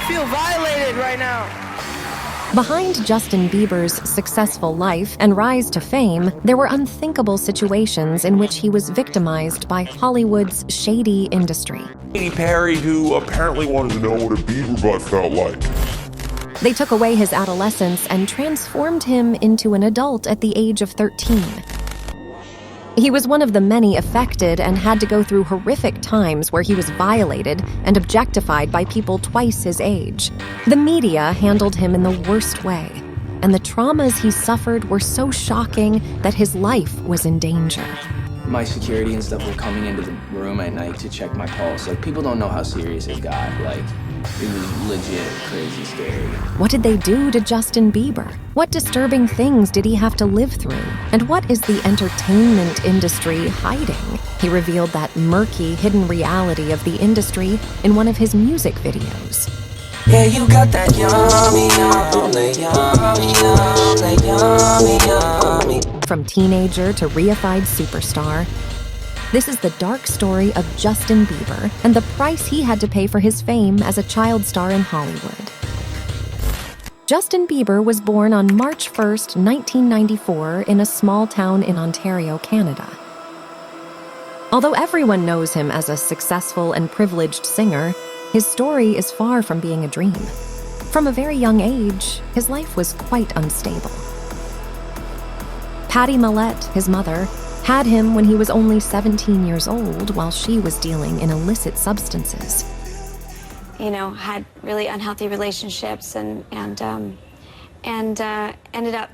feel violated right now. Behind Justin Bieber's successful life and rise to fame, there were unthinkable situations in which he was victimized by Hollywood's shady industry. Katy Perry, who apparently wanted to know what a Bieber butt felt like. They took away his adolescence and transformed him into an adult at the age of 13. He was one of the many affected and had to go through horrific times where he was violated and objectified by people twice his age. The media handled him in the worst way, and the traumas he suffered were so shocking that his life was in danger. My security and stuff were coming into the room at night to check my pulse. Like, people don't know how serious it got. Like, it was legit crazy scary. What did they do to Justin Bieber? What disturbing things did he have to live through? And what is the entertainment industry hiding? He revealed that murky, hidden reality of the industry in one of his music videos. Yeah, you got that yummy, yummy, yummy. From teenager to reified superstar, this is the dark story of Justin Bieber and the price he had to pay for his fame as a child star in Hollywood. Justin Bieber was born on March 1st, 1994, in a small town in Ontario, Canada. Although everyone knows him as a successful and privileged singer, his story is far from being a dream. From a very young age, his life was quite unstable. Patty Millette, his mother, had him when he was only 17 years old while she was dealing in illicit substances. You know, had really unhealthy relationships and ended up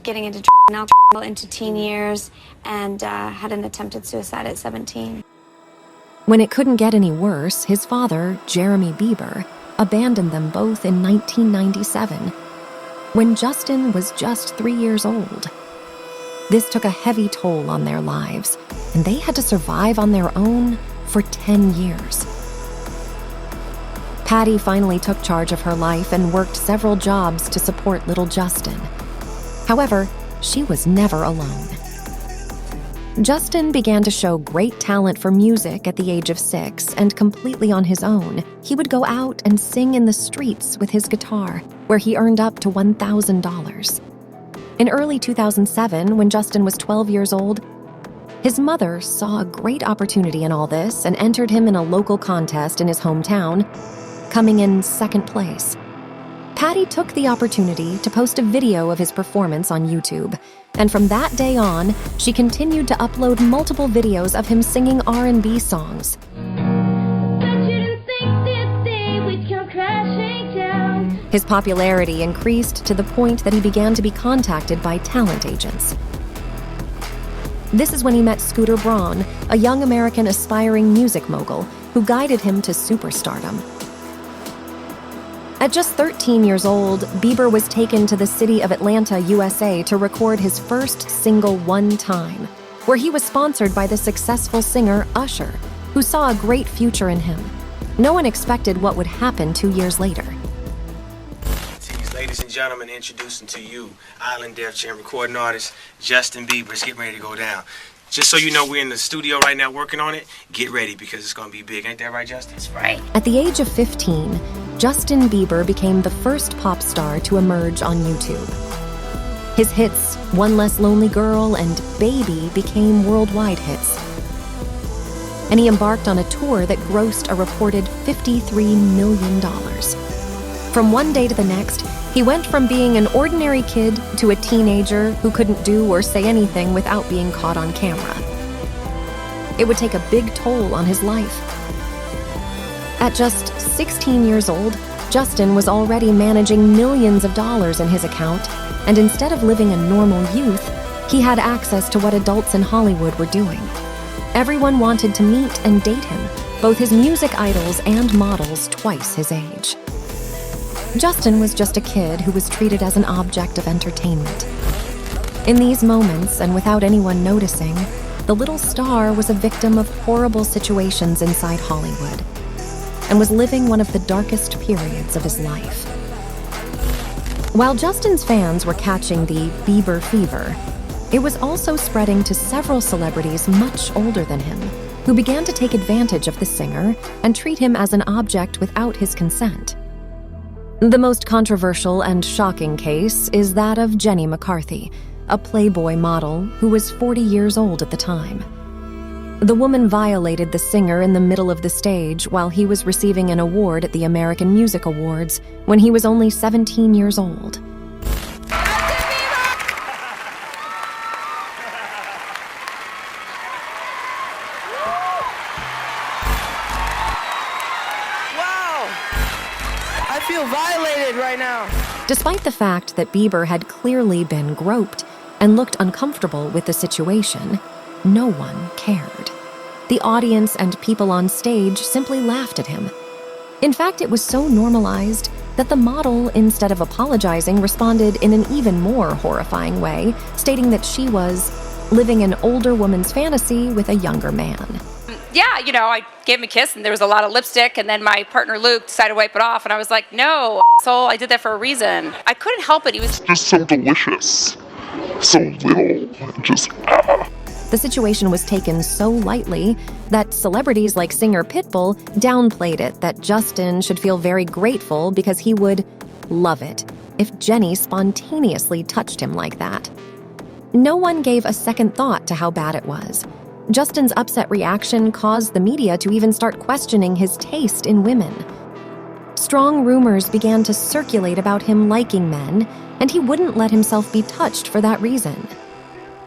getting into alcohol into teen years and had an attempted suicide at 17. When it couldn't get any worse, his father, Jeremy Bieber, abandoned them both in 1997, when Justin was just 3 years old. This took a heavy toll on their lives, and they had to survive on their own for 10 years. Patty finally took charge of her life and worked several jobs to support little Justin. However, she was never alone. Justin began to show great talent for music at the age of 6, and completely on his own, he would go out and sing in the streets with his guitar, where he earned up to $1,000. In early 2007, when Justin was 12 years old, his mother saw a great opportunity in all this and entered him in a local contest in his hometown, coming in second place. Patty took the opportunity to post a video of his performance on YouTube, and from that day on, she continued to upload multiple videos of him singing R&B songs. His popularity increased to the point that he began to be contacted by talent agents. This is when he met Scooter Braun, a young American aspiring music mogul who guided him to superstardom. At just 13 years old, Bieber was taken to the city of Atlanta, USA to record his first single One Time, where he was sponsored by the successful singer Usher, who saw a great future in him. No one expected what would happen 2 years later. Ladies and gentlemen, introducing to you Island Def Jam recording artist Justin Bieber. It's getting ready to go down. Just so you know, we're in the studio right now working on it. Get ready because it's going to be big. Ain't that right, Justin? That's right. At the age of 15, Justin Bieber became the first pop star to emerge on YouTube. His hits, One Less Lonely Girl and Baby, became worldwide hits. And he embarked on a tour that grossed a reported $53 million. From one day to the next, he went from being an ordinary kid to a teenager who couldn't do or say anything without being caught on camera. It would take a big toll on his life. At just 16 years old, Justin was already managing millions of dollars in his account, and instead of living a normal youth, he had access to what adults in Hollywood were doing. Everyone wanted to meet and date him, both his music idols and models twice his age. Justin was just a kid who was treated as an object of entertainment. In these moments, and without anyone noticing, the little star was a victim of horrible situations inside Hollywood, and was living one of the darkest periods of his life. While Justin's fans were catching the Bieber fever, it was also spreading to several celebrities much older than him, who began to take advantage of the singer and treat him as an object without his consent. The most controversial and shocking case is that of Jenny McCarthy, a Playboy model who was 40 years old at the time. The woman violated the singer in the middle of the stage while he was receiving an award at the American Music Awards when he was only 17 years old. I feel violated right now. Despite the fact that Bieber had clearly been groped and looked uncomfortable with the situation, no one cared. The audience and people on stage simply laughed at him. In fact, it was so normalized that the model, instead of apologizing, responded in an even more horrifying way, stating that she was living an older woman's fantasy with a younger man. Yeah, I gave him a kiss and there was a lot of lipstick, and then my partner Luke decided to wipe it off, and I was like, no, asshole, I did that for a reason. I couldn't help it. He was Just so delicious. So little. Just The situation was taken so lightly that celebrities like singer Pitbull downplayed it that Justin should feel very grateful because he would love it if Jenny spontaneously touched him like that. No one gave a second thought to how bad it was. Justin's upset reaction caused the media to even start questioning his taste in women. Strong rumors began to circulate about him liking men, and he wouldn't let himself be touched for that reason.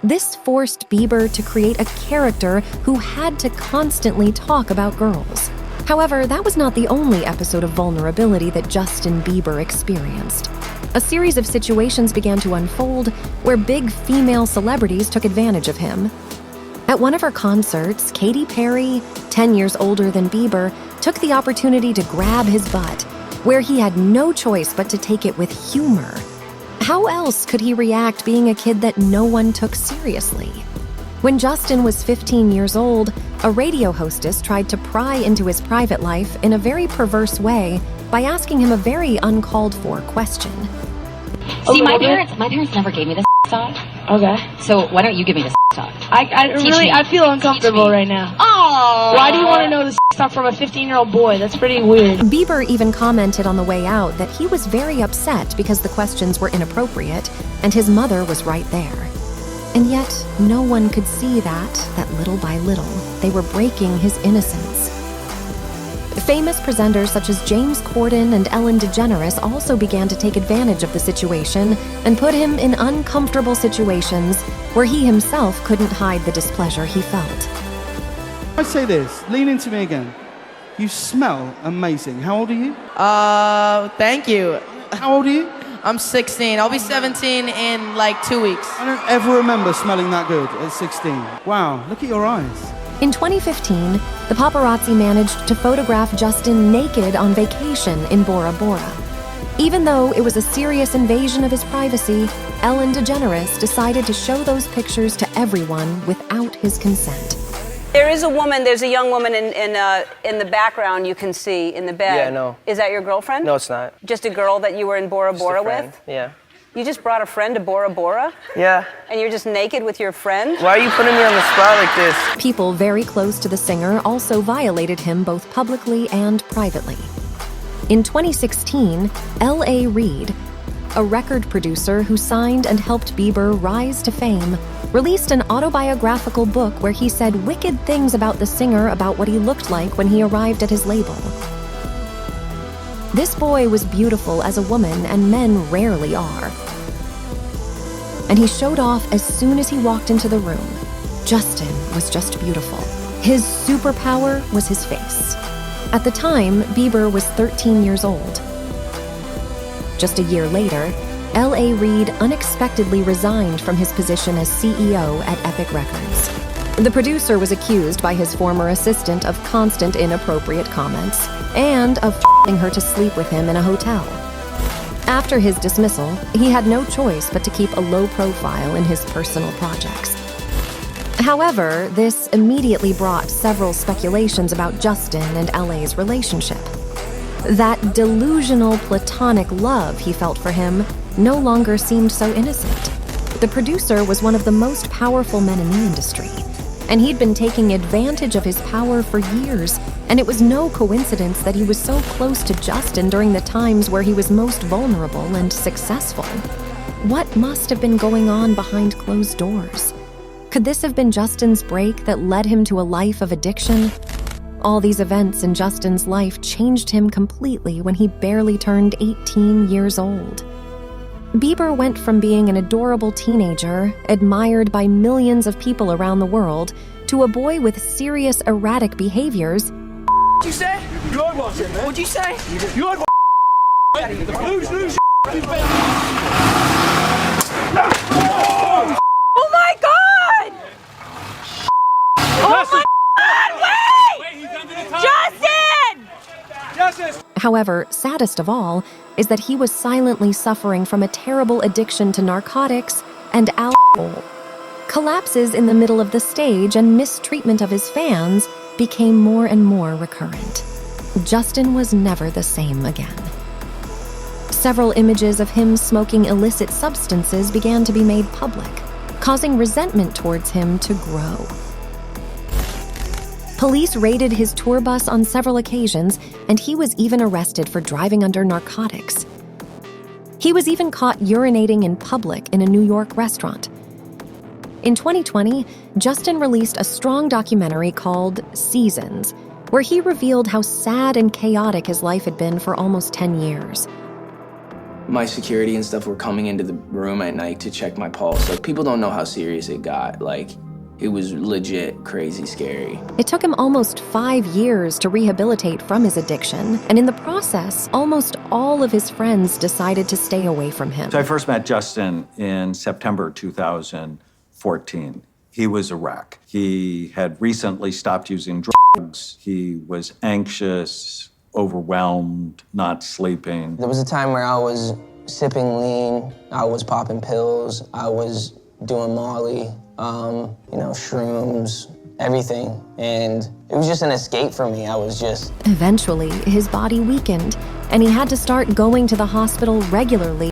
This forced Bieber to create a character who had to constantly talk about girls. However, that was not the only episode of vulnerability that Justin Bieber experienced. A series of situations began to unfold where big female celebrities took advantage of him. At one of her concerts, Katy Perry, 10 years older than Bieber, took the opportunity to grab his butt, where he had no choice but to take it with humor. How else could he react being a kid that no one took seriously? When Justin was 15 years old, a radio hostess tried to pry into his private life in a very perverse way by asking him a very uncalled-for question. See, my parents never gave me the talk. Okay. So why don't you give me the talk? I feel uncomfortable right now. Oh. Why do you want to know the talk from a 15-year-old boy? That's pretty weird. Bieber even commented on the way out that he was very upset because the questions were inappropriate and his mother was right there. And yet, no one could see that little by little, they were breaking his innocence. Famous presenters such as James Corden and Ellen DeGeneres also began to take advantage of the situation and put him in uncomfortable situations where he himself couldn't hide the displeasure he felt. I say this, lean into me again. You smell amazing. How old are you? Thank you. How old are you? I'm 16. I'll be 17 in like 2 weeks. I don't ever remember smelling that good at 16. Wow, look at your eyes. In 2015, the paparazzi managed to photograph Justin naked on vacation in Bora Bora. Even though it was a serious invasion of his privacy, Ellen DeGeneres decided to show those pictures to everyone without his consent. There's a young woman in the background you can see in the bed. Yeah, I know. Is that your girlfriend? No, it's not. Just a girl that you were in Bora Bora with? Yeah. You just brought a friend to Bora Bora? Yeah. And you're just naked with your friend? Why are you putting me on the spot like this? People very close to the singer also violated him both publicly and privately. In 2016, L.A. Reid, a record producer who signed and helped Bieber rise to fame, released an autobiographical book where he said wicked things about the singer about what he looked like when he arrived at his label. This boy was beautiful as a woman, and men rarely are. And he showed off as soon as he walked into the room. Justin was just beautiful. His superpower was his face. At the time, Bieber was 13 years old. Just a year later, L.A. Reid unexpectedly resigned from his position as CEO at Epic Records. The producer was accused by his former assistant of constant inappropriate comments and of f***ing her to sleep with him in a hotel. After his dismissal, he had no choice but to keep a low profile in his personal projects. However, this immediately brought several speculations about Justin and LA's relationship. That delusional platonic love he felt for him no longer seemed so innocent. The producer was one of the most powerful men in the industry. And he'd been taking advantage of his power for years, and it was no coincidence that he was so close to Justin during the times where he was most vulnerable and successful. What must have been going on behind closed doors? Could this have been Justin's break that led him to a life of addiction? All these events in Justin's life changed him completely when he barely turned 18 years old. Bieber went from being an adorable teenager, admired by millions of people around the world, to a boy with serious erratic behaviors. What'd you say? You heard what I said, man. What'd you say? You heard what lose. Oh my God! Oh my God, wait! Justin! However, saddest of all is that he was silently suffering from a terrible addiction to narcotics and alcohol. Collapses in the middle of the stage and mistreatment of his fans became more and more recurrent. Justin was never the same again. Several images of him smoking illicit substances began to be made public, causing resentment towards him to grow. Police raided his tour bus on several occasions, and he was even arrested for driving under narcotics. He was even caught urinating in public in a New York restaurant. In 2020, Justin released a strong documentary called Seasons, where he revealed how sad and chaotic his life had been for almost 10 years. My security and stuff were coming into the room at night to check my pulse. Like, people don't know how serious it got. Like, it was legit crazy scary. It took him almost 5 years to rehabilitate from his addiction, and in the process, almost all of his friends decided to stay away from him. So I first met Justin in September 2014. He was a wreck. He had recently stopped using drugs. He was anxious, overwhelmed, not sleeping. There was a time where I was sipping lean, I was popping pills, I was doing Molly, shrooms, everything. And it was just an escape for me. Eventually, his body weakened, and he had to start going to the hospital regularly